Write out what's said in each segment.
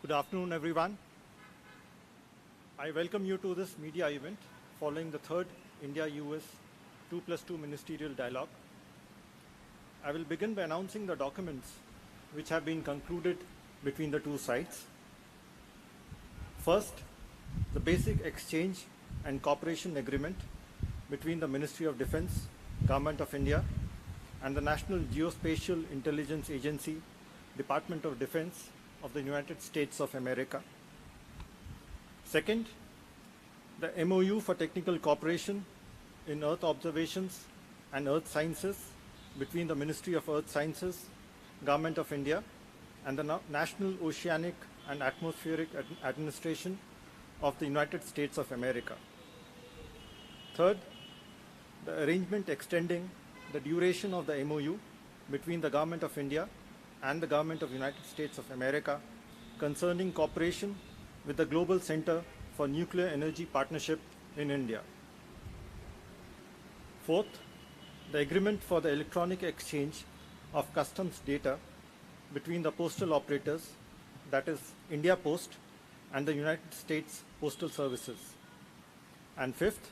Good afternoon, everyone. I welcome you to this media event following the third India-U.S. 2+2 Ministerial Dialogue. I will begin by announcing the documents which have been concluded between the two sides. First, the Basic Exchange and Cooperation Agreement between the Ministry of Defense, Government of India, and the National Geospatial Intelligence Agency, Department of Defense of the United States of America. Second, the MOU for technical cooperation in Earth observations and Earth sciences between the Ministry of Earth Sciences, Government of India, and the National Oceanic and Atmospheric Administration of the United States of America. Third, the arrangement extending the duration of the MOU between the Government of India and the Government of the United States of America concerning cooperation with the Global Center for Nuclear Energy Partnership in India. Fourth, the agreement for the electronic exchange of customs data between the postal operators, that is India Post and the United States Postal Services. And fifth,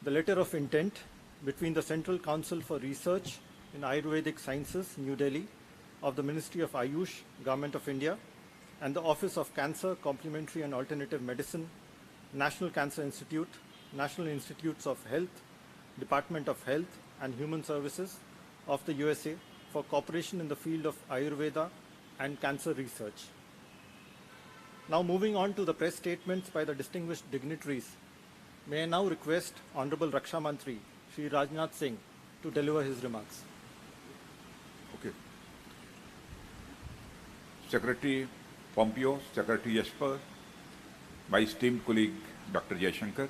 the letter of intent between the Central Council for Research in Ayurvedic Sciences, New Delhi, of the Ministry of Ayush, Government of India, and the Office of Cancer, Complementary and Alternative Medicine, National Cancer Institute, National Institutes of Health, Department of Health and Human Services of the USA for cooperation in the field of Ayurveda and cancer research. Now moving on to the press statements by the distinguished dignitaries, may I now request Honorable Raksha Mantri, Shri Rajnath Singh, to deliver his remarks. Okay. Secretary Pompeo, Secretary Esper, my esteemed colleague Dr. Jaishankar,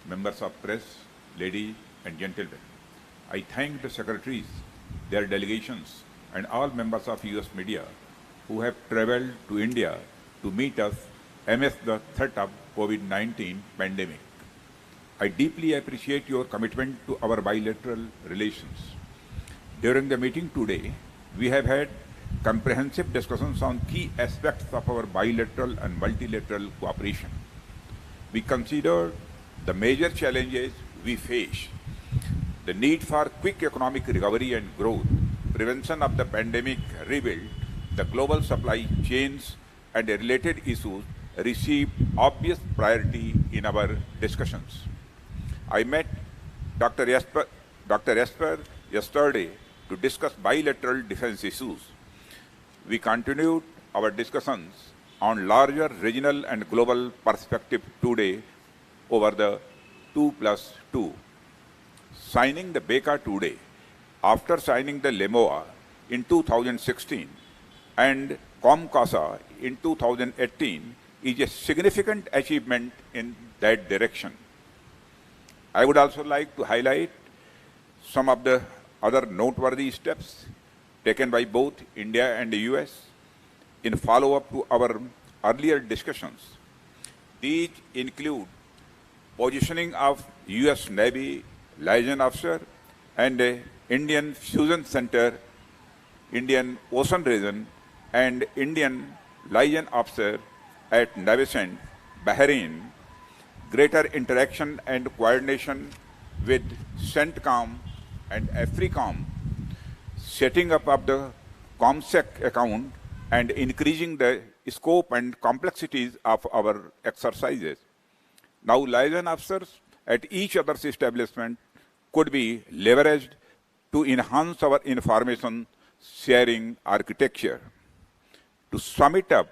members of press, ladies and gentlemen. I thank the secretaries, their delegations, and all members of US media who have traveled to India to meet us amidst the threat of COVID-19 pandemic. I deeply appreciate your commitment to our bilateral relations. During the meeting today, we have had comprehensive discussions on key aspects of our bilateral and multilateral cooperation. We considered the major challenges we face, the need for quick economic recovery and growth, prevention of the pandemic rebuild, the global supply chains, and the related issues received obvious priority in our discussions. I met Dr. Esper yesterday to discuss bilateral defense issues. We continued our discussions on larger regional and global perspective today over the 2+2. Signing the BECA today, after signing the LEMOA in 2016 and COMCASA in 2018, is a significant achievement in that direction. I would also like to highlight some of the other noteworthy steps taken by both India and the US in follow-up to our earlier discussions. These include positioning of US Navy liaison officer and Indian Fusion Center, Indian Ocean Region, and Indian liaison officer at Navicent, Bahrain, greater interaction and coordination with CENTCOM and AFRICOM, setting up of the COMSEC account and increasing the scope and complexities of our exercises. Now, liaison officers at each other's establishment could be leveraged to enhance our information sharing architecture. To sum it up,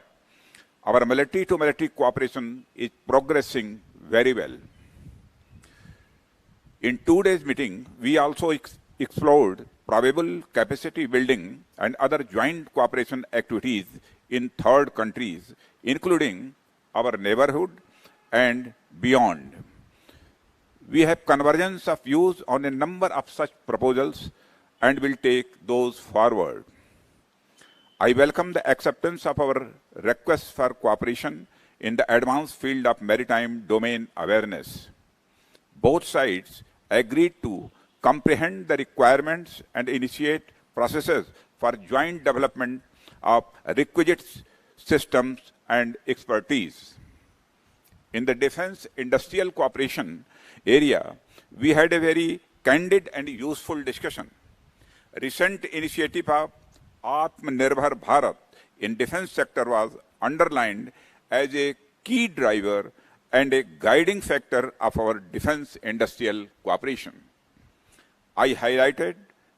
our military-to-military cooperation is progressing very well. In today's meeting, we also explored probable capacity building and other joint cooperation activities in third countries, including our neighborhood and beyond. We have convergence of views on a number of such proposals and will take those forward. I welcome the acceptance of our request for cooperation in the advanced field of maritime domain awareness. Both sides agreed to comprehend the requirements and initiate processes for joint development of requisite systems and expertise. In the defense industrial cooperation area, we had a very candid and useful discussion. Recent initiative of Atmanirbhar Bharat in defense sector was underlined as a key driver and a guiding factor of our defense industrial cooperation. I highlighted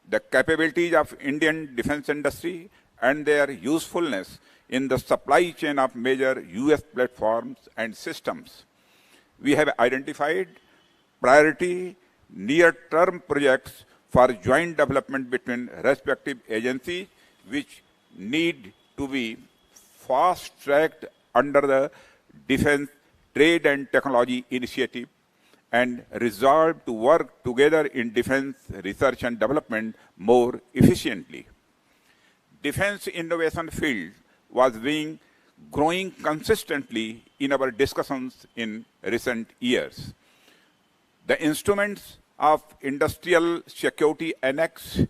the capabilities of Indian defense industry and their usefulness in the supply chain of major US platforms and systems. We have identified priority near-term projects for joint development between respective agencies which need to be fast-tracked under the Defense Trade and Technology Initiative and resolved to work together in defense research and development more efficiently. Defense innovation field was being growing consistently in our discussions in recent years. The instruments of Industrial Security Annex,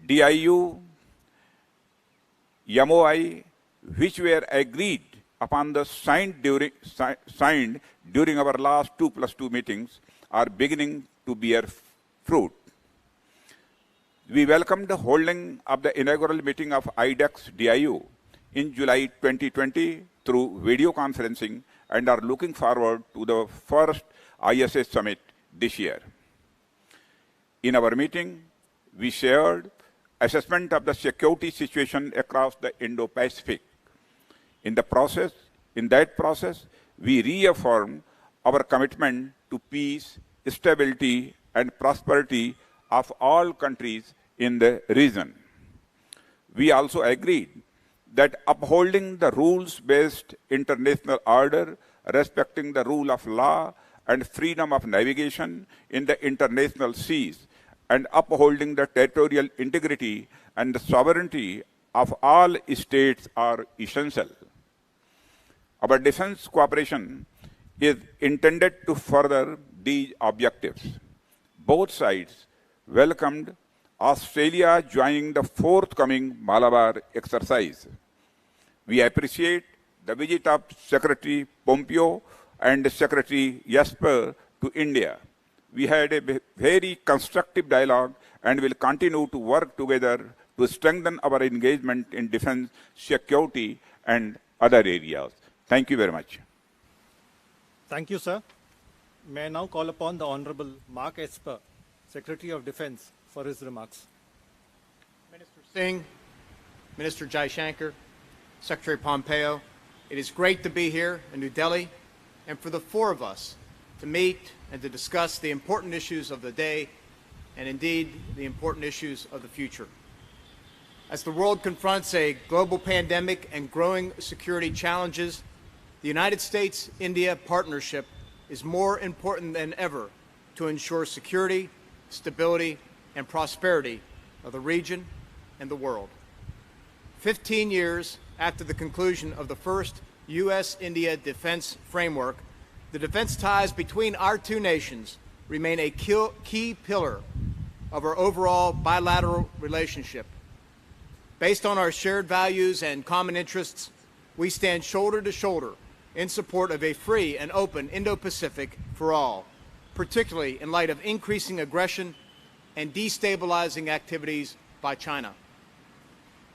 DIU, MOI, which were agreed upon the signed during our last 2+2 meetings, are beginning to bear fruit. We welcomed the holding of the inaugural meeting of IDEX DIU in July 2020 through video conferencing and are looking forward to the first ISA summit this year. In our meeting, we shared assessment of the security situation across the Indo-Pacific. In that process, we reaffirmed our commitment to peace, stability, and prosperity of all countries in the region. We also agreed that upholding the rules-based international order, respecting the rule of law and freedom of navigation in the international seas, and upholding the territorial integrity and the sovereignty of all states are essential. Our defense cooperation is intended to further these objectives. Both sides welcomed Australia joining the forthcoming Malabar exercise. We appreciate the visit of Secretary Pompeo and Secretary Esper to India. We had a very constructive dialogue and will continue to work together to strengthen our engagement in defense, security, and other areas. Thank you very much. Thank you, sir. May I now call upon the Honorable Mark Esper, Secretary of Defense, for his remarks. Minister Singh, Minister Jaishankar, Secretary Pompeo, it is great to be here in New Delhi and for the four of us to meet and to discuss the important issues of the day and indeed the important issues of the future. As the world confronts a global pandemic and growing security challenges, the United States-India partnership is more important than ever to ensure security, stability, and prosperity of the region and the world. 15 years after the conclusion of the first U.S.-India defense framework, the defense ties between our two nations remain a key pillar of our overall bilateral relationship. Based on our shared values and common interests, we stand shoulder to shoulder in support of a free and open Indo-Pacific for all, particularly in light of increasing aggression and destabilizing activities by China.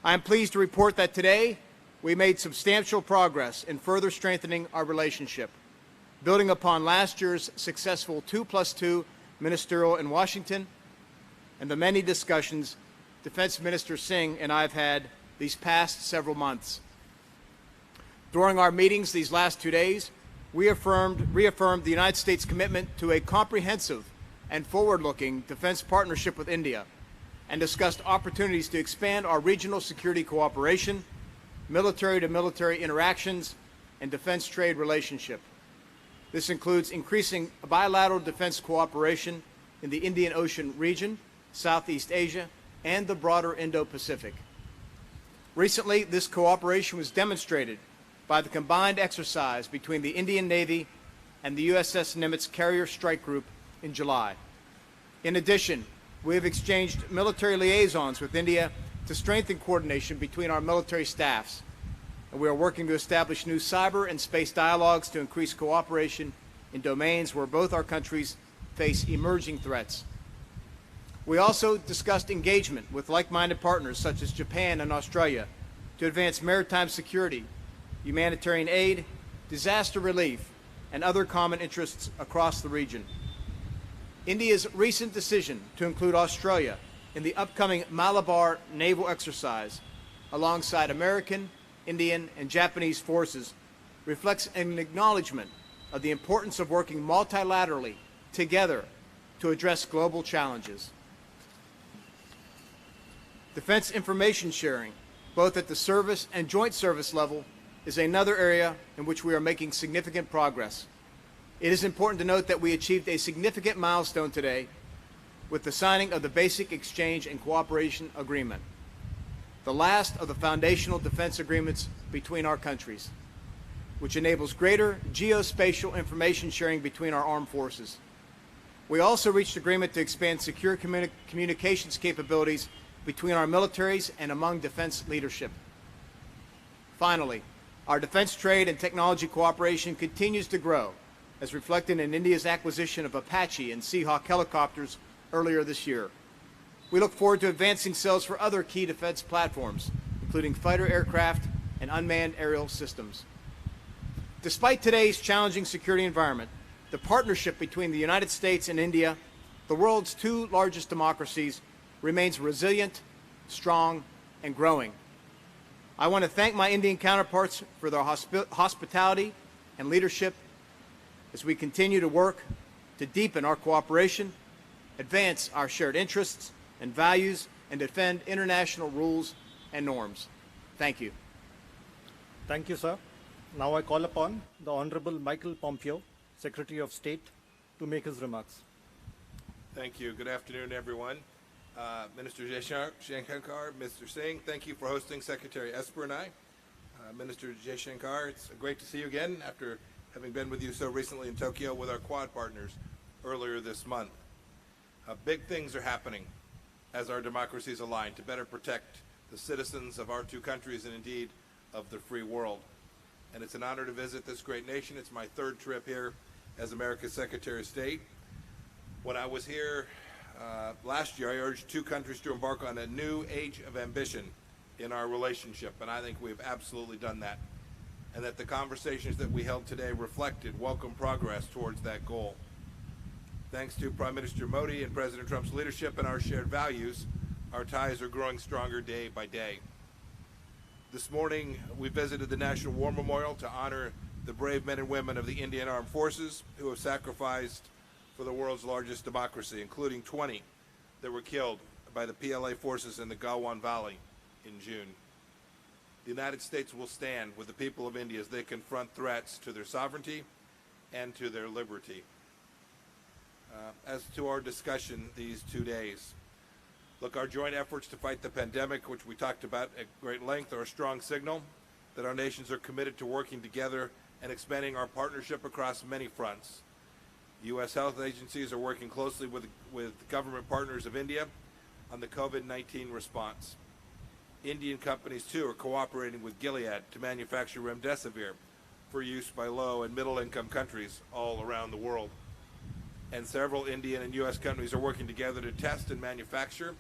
I am pleased to report that today we made substantial progress in further strengthening our relationship, building upon last year's successful 2+2 Ministerial in Washington and the many discussions Defense Minister Singh and I have had these past several months. During our meetings these last 2 days, we reaffirmed the United States' commitment to a comprehensive and forward-looking defense partnership with India and discussed opportunities to expand our regional security cooperation, military-to-military interactions, and defense trade relationship. This includes increasing bilateral defense cooperation in the Indian Ocean region, Southeast Asia, and the broader Indo-Pacific. Recently, this cooperation was demonstrated by the combined exercise between the Indian Navy and the USS Nimitz Carrier Strike Group in July. In addition, we have exchanged military liaisons with India to strengthen coordination between our military staffs. and we are working to establish new cyber and space dialogues to increase cooperation in domains where both our countries face emerging threats. We also discussed engagement with like-minded partners such as Japan and Australia to advance maritime security, humanitarian aid, disaster relief, and other common interests across the region. India's recent decision to include Australia in the upcoming Malabar naval exercise alongside American, Indian, and Japanese forces reflects an acknowledgement of the importance of working multilaterally together to address global challenges. Defense information sharing, both at the service and joint service level, is another area in which we are making significant progress. It is important to note that we achieved a significant milestone today with the signing of the Basic Exchange and Cooperation Agreement, the last of the foundational defense agreements between our countries, which enables greater geospatial information sharing between our armed forces. We also reached agreement to expand secure communications capabilities between our militaries and among defense leadership. Finally, our defense trade and technology cooperation continues to grow, as reflected in India's acquisition of Apache and Seahawk helicopters earlier this year. We look forward to advancing sales for other key defense platforms, including fighter aircraft and unmanned aerial systems. Despite today's challenging security environment, the partnership between the United States and India, the world's two largest democracies, remains resilient, strong, and growing. I want to thank my Indian counterparts for their hospitality and leadership as we continue to work to deepen our cooperation, advance our shared interests and values, and defend international rules and norms. Thank you. Thank you, sir. Now I call upon the Honorable Michael Pompeo, Secretary of State, to make his remarks. Thank you. Good afternoon, everyone. Minister Jaishankar, Mr. Singh, thank you for hosting Secretary Esper and I. Minister Jaishankar, it's great to see you again after having been with you so recently in Tokyo with our Quad partners earlier this month. Big things are happening as our democracies align to better protect the citizens of our two countries and indeed of the free world. And it's an honor to visit this great nation. It's my third trip here as America's Secretary of State. When I was here last year, I urged two countries to embark on a new age of ambition in our relationship, and I think we've absolutely done that. And that the conversations that we held today reflected welcome progress towards that goal. Thanks to Prime Minister Modi and President Trump's leadership and our shared values, our ties are growing stronger day by day. This morning, we visited the National War Memorial to honor the brave men and women of the Indian Armed Forces who have sacrificed for the world's largest democracy, including 20 that were killed by the PLA forces in the Galwan Valley in June. The United States will stand with the people of India as they confront threats to their sovereignty and to their liberty. As to our discussion these 2 days, look, our joint efforts to fight the pandemic, which we talked about at great length, are a strong signal that our nations are committed to working together and expanding our partnership across many fronts. U.S. health agencies are working closely with government partners of India on the COVID-19 response. Indian companies, too, are cooperating with Gilead to manufacture remdesivir for use by low and middle-income countries all around the world. And several Indian and U.S. companies are working together to test and manufacture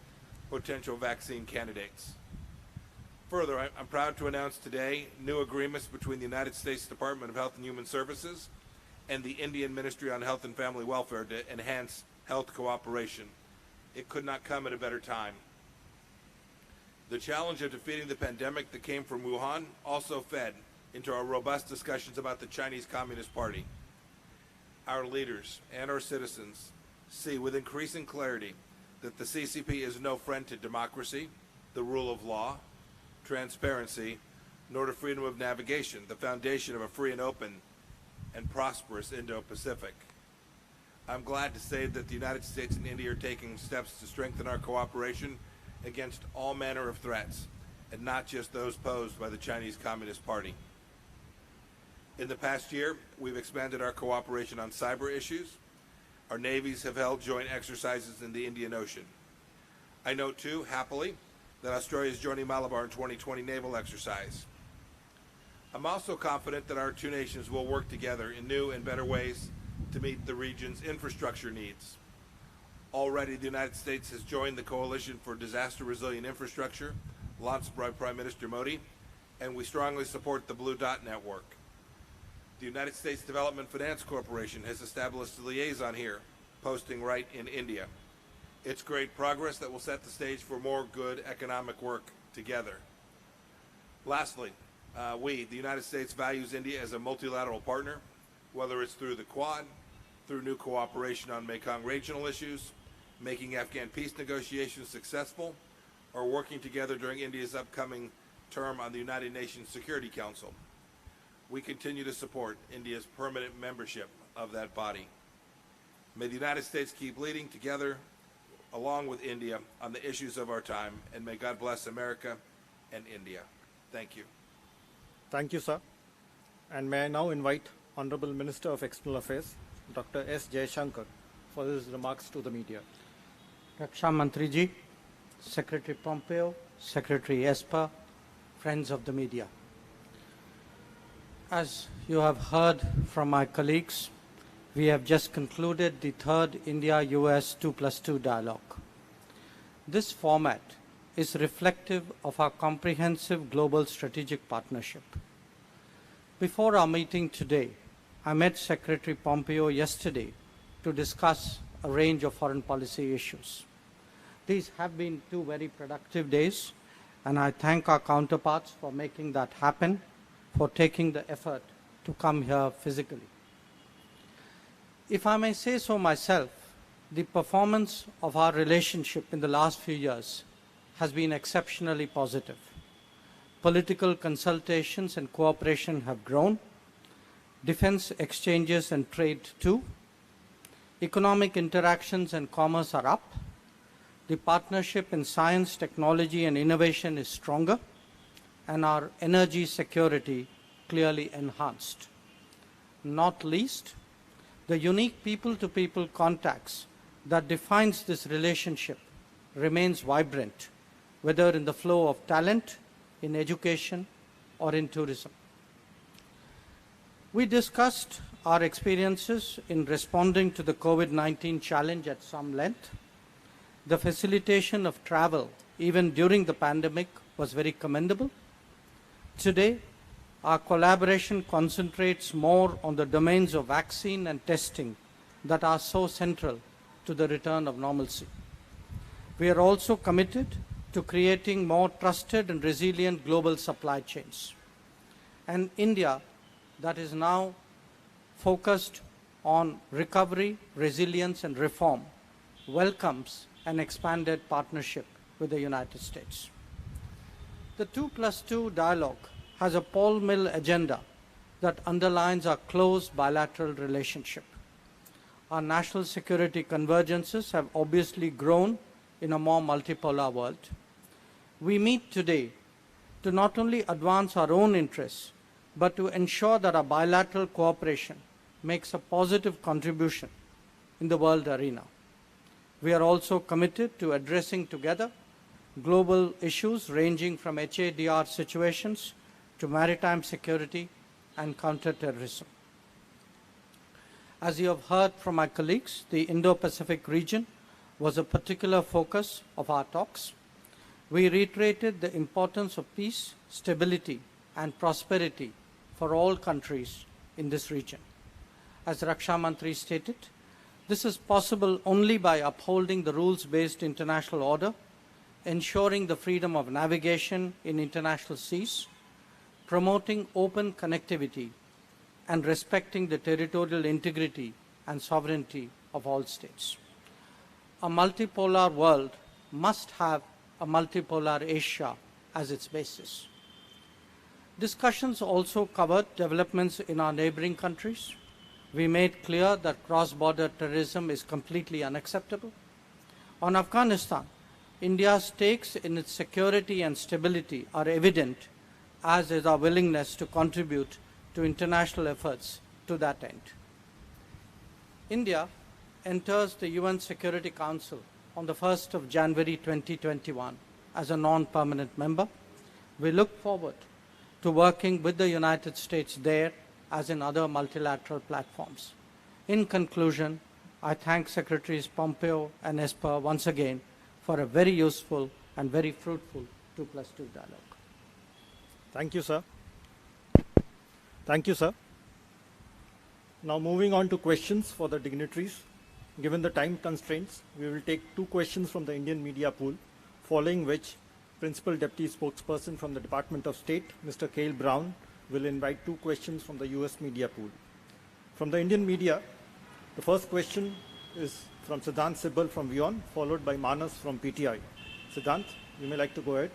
potential vaccine candidates. Further, I'm proud to announce today new agreements between the United States Department of Health and Human Services and the Indian Ministry on Health and Family Welfare to enhance health cooperation. It could not come at a better time. The challenge of defeating the pandemic that came from Wuhan also fed into our robust discussions about the Chinese Communist Party. Our leaders and our citizens see with increasing clarity that the CCP is no friend to democracy, the rule of law, transparency, nor to freedom of navigation, the foundation of a free and open and prosperous Indo-Pacific. I'm glad to say that the United States and India are taking steps to strengthen our cooperation against all manner of threats, and not just those posed by the Chinese Communist Party. In the past year, we've expanded our cooperation on cyber issues. Our navies have held joint exercises in the Indian Ocean. I note, too, happily, that Australia is joining Malabar in 2020 naval exercise. I'm also confident that our two nations will work together in new and better ways to meet the region's infrastructure needs. Already, the United States has joined the Coalition for Disaster Resilient Infrastructure, launched by Prime Minister Modi, and we strongly support the Blue Dot Network. The United States Development Finance Corporation has established a liaison here, posting right in India. It's great progress that will set the stage for more good economic work together. Lastly, the United States, values India as a multilateral partner, whether it's through the Quad, through new cooperation on Mekong regional issues, making Afghan peace negotiations successful, or working together during India's upcoming term on the United Nations Security Council. We continue to support India's permanent membership of that body. May the United States keep leading together along with India on the issues of our time, and may God bless America and India. Thank you. Thank you, sir. And may I now invite Honorable Minister of External Affairs, Dr. S. Jaishankar, for his remarks to the media. Raksha Mantri ji, Secretary Pompeo, Secretary Esper, friends of the media. As you have heard from my colleagues, we have just concluded the third India-U.S. 2+2 dialogue. This format is reflective of our comprehensive global strategic partnership. Before our meeting today, I met Secretary Pompeo yesterday to discuss a range of foreign policy issues. These have been two very productive days, and I thank our counterparts for making that happen, for taking the effort to come here physically. If I may say so myself, the performance of our relationship in the last few years has been exceptionally positive. Political consultations and cooperation have grown, defense exchanges and trade too, economic interactions and commerce are up, the partnership in science, technology and innovation is stronger, and our energy security clearly enhanced. Not least, the unique people-to-people contacts that defines this relationship remains vibrant, whether in the flow of talent, in education, or in tourism. We discussed our experiences in responding to the COVID-19 challenge at some length. The facilitation of travel, even during the pandemic, was very commendable. Today, our collaboration concentrates more on the domains of vaccine and testing that are so central to the return of normalcy. We are also committed to creating more trusted and resilient global supply chains. And India, that is now focused on recovery, resilience, and reform, welcomes an expanded partnership with the United States. The 2+2 dialogue has a Paul Mill agenda that underlines our close bilateral relationship. Our national security convergences have obviously grown in a more multipolar world. We meet today to not only advance our own interests, but to ensure that our bilateral cooperation makes a positive contribution in the world arena. We are also committed to addressing together global issues ranging from HADR situations to maritime security and counterterrorism. As you have heard from my colleagues, the Indo-Pacific region was a particular focus of our talks. We reiterated the importance of peace, stability, and prosperity for all countries in this region. As Raksha Mantri stated, this is possible only by upholding the rules-based international order, ensuring the freedom of navigation in international seas, promoting open connectivity, and respecting the territorial integrity and sovereignty of all states. A multipolar world must have a multipolar Asia as its basis. Discussions also covered developments in our neighboring countries. We made clear that cross-border terrorism is completely unacceptable. On Afghanistan, India's stakes in its security and stability are evident, as is our willingness to contribute to international efforts to that end. India enters the UN Security Council on the 1st of January 2021 as a non-permanent member. We look forward to working with the United States there as in other multilateral platforms. In conclusion, I thank Secretaries Pompeo and Esper once again for a very useful and very fruitful 2+2 dialogue. Thank you, sir. Thank you, sir. Now moving on to questions for the dignitaries. Given the time constraints, we will take 2 questions from the Indian media pool, following which Principal Deputy Spokesperson from the Department of State, Mr. Cale Brown, will invite 2 questions from the US media pool. From the Indian media, the first question is from Siddhant Sibal from WION, followed by Manas from PTI. Siddhant, you may like to go ahead.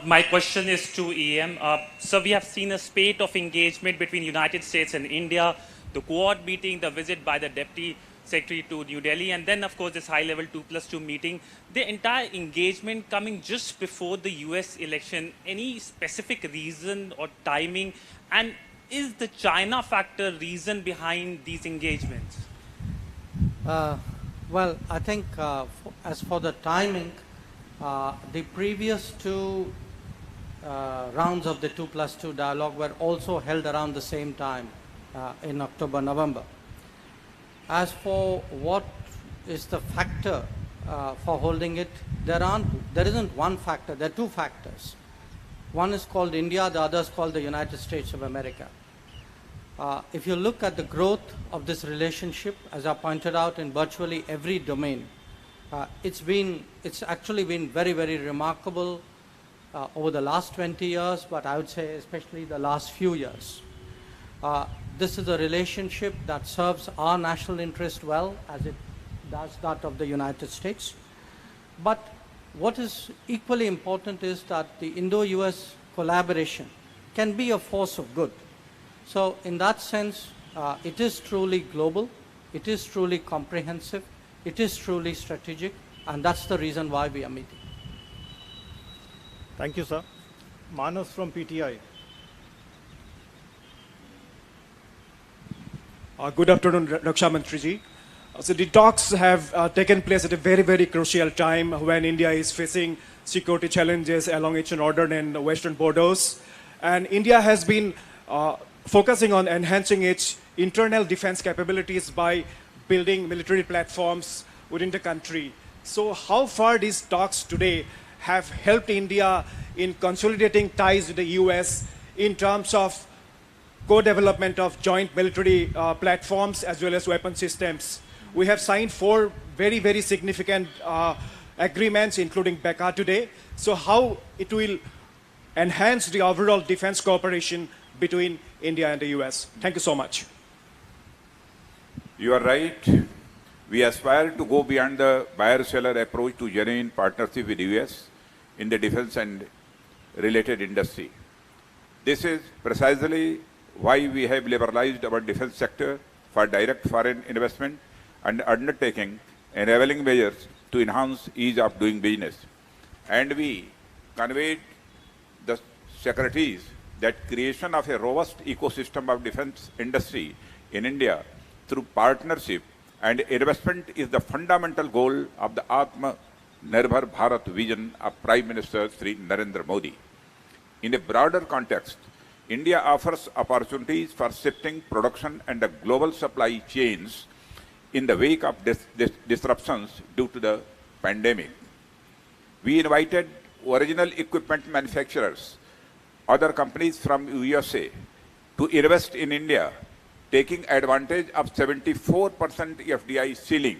My question is to EM. So we have seen a spate of engagement between United States and India, the Quad meeting, the visit by the Deputy Secretary to New Delhi, and then of course this high-level 2+2 meeting. The entire engagement coming just before the US election. Any specific reason or timing? And is the China factor reason behind these engagements? Well, I think as for the timing, the previous 2 rounds of the 2+2 dialogue were also held around the same time in October, November. As for what is the factor for holding it, there isn't one factor, there are 2 factors. One is called India, the other is called the United States of America. If you look at the growth of this relationship, as I pointed out in virtually every domain, it's actually been very, very remarkable over the last 20 years, but I would say especially the last few years. This is a relationship that serves our national interest well, as it does that of the United States. But what is equally important is that the Indo-US collaboration can be a force of good. So in that sense, it is truly global, it is truly comprehensive, it is truly strategic, and that's the reason why we are meeting. Thank you, sir. Manas from PTI. Good afternoon, Raksha Mantriji. So the talks have taken place at a very, very crucial time when India is facing security challenges along its northern and western borders. And India has been focusing on enhancing its internal defense capabilities by building military platforms within the country. So how far these talks today have helped India in consolidating ties with the US in terms of co-development of joint military platforms as well as weapon systems? We have signed 4 very, very significant agreements, including BECA today. So how it will enhance the overall defense cooperation between India and the US? Thank you so much. You are right. We aspire to go beyond the buyer-seller approach to genuine partnership with the US in the defense and related industry. This is precisely why we have liberalized our defense sector for direct foreign investment and undertaking enabling measures to enhance ease of doing business. And we conveyed the secretaries that creation of a robust ecosystem of defense industry in India through partnership and investment is the fundamental goal of the Atma Nirbhar Bharat vision of Prime Minister Sri Narendra Modi. In a broader context, India offers opportunities for shifting production and the global supply chains in the wake of disruptions due to the pandemic. We invited original equipment manufacturers, other companies from USA, to invest in India, taking advantage of 74% FDI ceiling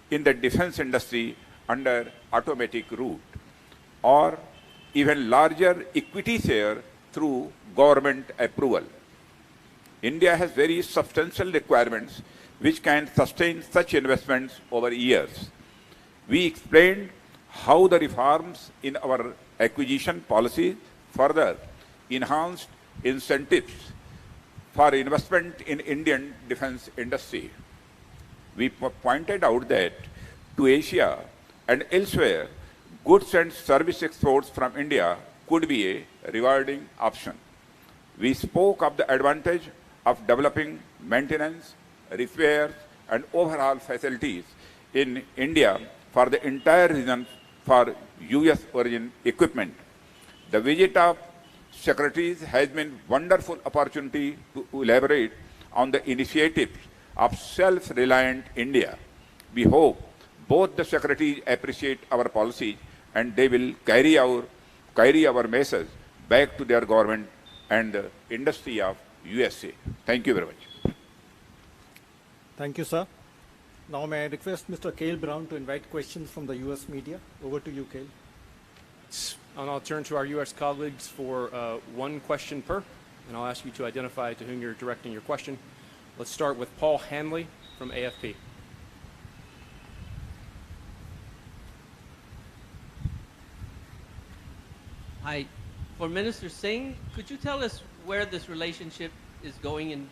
in the defense industry under automatic route, or even larger equity share through government approval. India has very substantial requirements which can sustain such investments over years. We explained how the reforms in our acquisition policy further enhanced incentives for investment in Indian defense industry. We pointed out that to Asia and elsewhere, goods and service exports from India could be a rewarding option. We spoke of the advantage of developing maintenance, repairs, and overhaul facilities in India for the entire region for US origin equipment. The visit of secretaries has been wonderful opportunity to elaborate on the initiatives of self-reliant India. We hope both the secretaries appreciate our policies and they will carry our message back to their government and the industry of USA. Thank you very much. Thank you, sir. Now may I request Mr. Cale Brown to invite questions from the US media. Over to you, Cale. And I'll turn to our U.S. colleagues for one question per, and I'll ask you to identify to whom you're directing your question. Let's start with Paul Hanley from AFP. Hi. For Minister Singh, could you tell us where this relationship is going in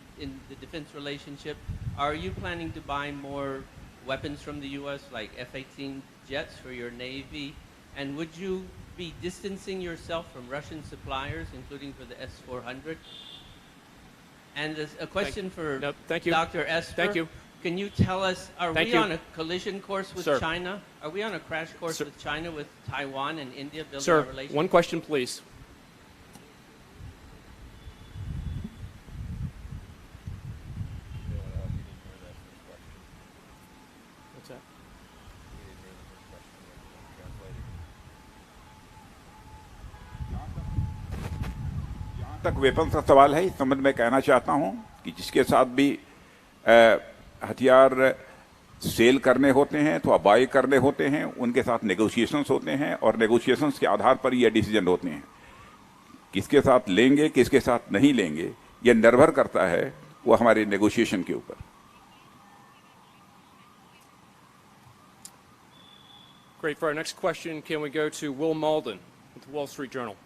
the defense relationship? Are you planning to buy more weapons from the U.S., like F-18 jets for your Navy? And would you be distancing yourself from Russian suppliers, including for the S-400? And a question for Dr. Esper. Thank you. Can you tell us, are we on a collision course with Sir. China? Are we on a crash course with China, with Taiwan and India building Sir, a relationship? one question, please. What's that? जहाँ तक weapon का सवाल है, इस संबंध में कहना चाहता हूँ कि जिसके साथ भी हथियार सेल करने होते हैं तो बाय करने होते हैं, उनके साथ नेगोशिएशंस होते हैं और नेगोशिएशंस के आधार पर ये डिसीजन होते हैं. किसके साथ लेंगे, किसके साथ नहीं लेंगे, ये निर्भर करता है वो हमारे नेगोशिएशन के ऊपर. Great. For our next question, can we go to Will Malden with the Wall Street Journal?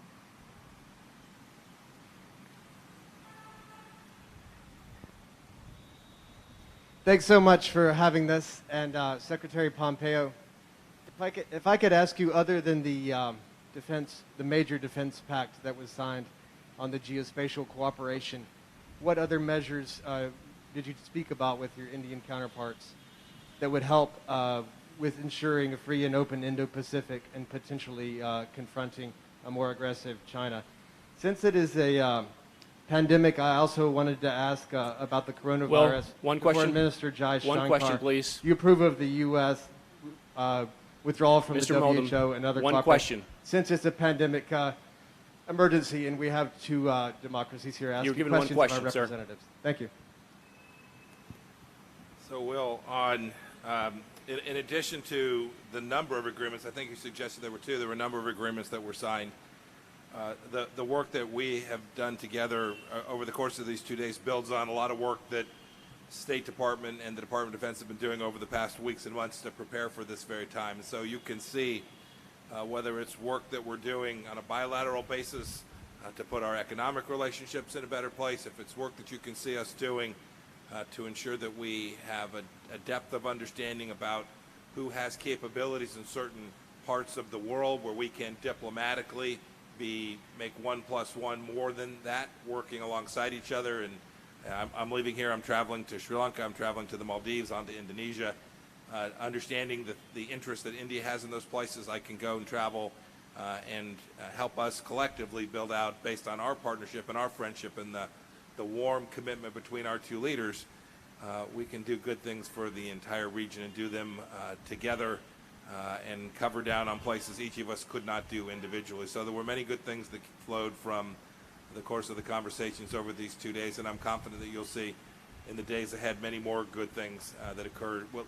Thanks so much for having this, and Secretary Pompeo, if I could ask you, other than the major defense pact that was signed on the geospatial cooperation, what other measures did you speak about with your Indian counterparts that would help with ensuring a free and open Indo-Pacific and potentially confronting a more aggressive China? Since it is a pandemic, I also wanted to ask about the coronavirus. Well, one question. Foreign Minister Jaishankar. One question, please. Do you approve of the U.S. Withdrawal from Mr. the Malden, WHO and other one question. Since it's a pandemic emergency and we have two democracies here asking You're given one questions of question, our sir. representatives. Thank you. So, Will, in addition to the number of agreements, I think you suggested there were two. There were a number of agreements that were signed. The work that we have done together over the course of these 2 days builds on a lot of work that State Department and the Department of Defense have been doing over the past weeks and months to prepare for this very time. And so you can see whether it's work that we're doing on a bilateral basis to put our economic relationships in a better place, if it's work that you can see us doing to ensure that we have a depth of understanding about who has capabilities in certain parts of the world where we can diplomatically make 1 + 1 more than that, working alongside each other. And I'm leaving here, I'm traveling to Sri Lanka, I'm traveling to the Maldives, on to Indonesia. Understanding the interest that India has in those places, I can go and travel and help us collectively build out, based on our partnership and our friendship and the warm commitment between our two leaders, we can do good things for the entire region and do them together and cover down on places each of us could not do individually. So there were many good things that flowed from the course of the conversations over these 2 days, and I'm confident that you'll see in the days ahead many more good things that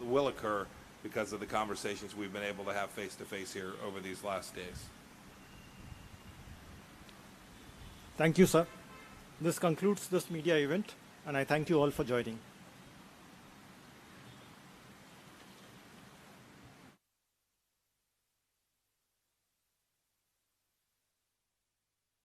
will occur because of the conversations we've been able to have face-to-face here over these last days. Thank you, sir. This concludes this media event, and I thank you all for joining.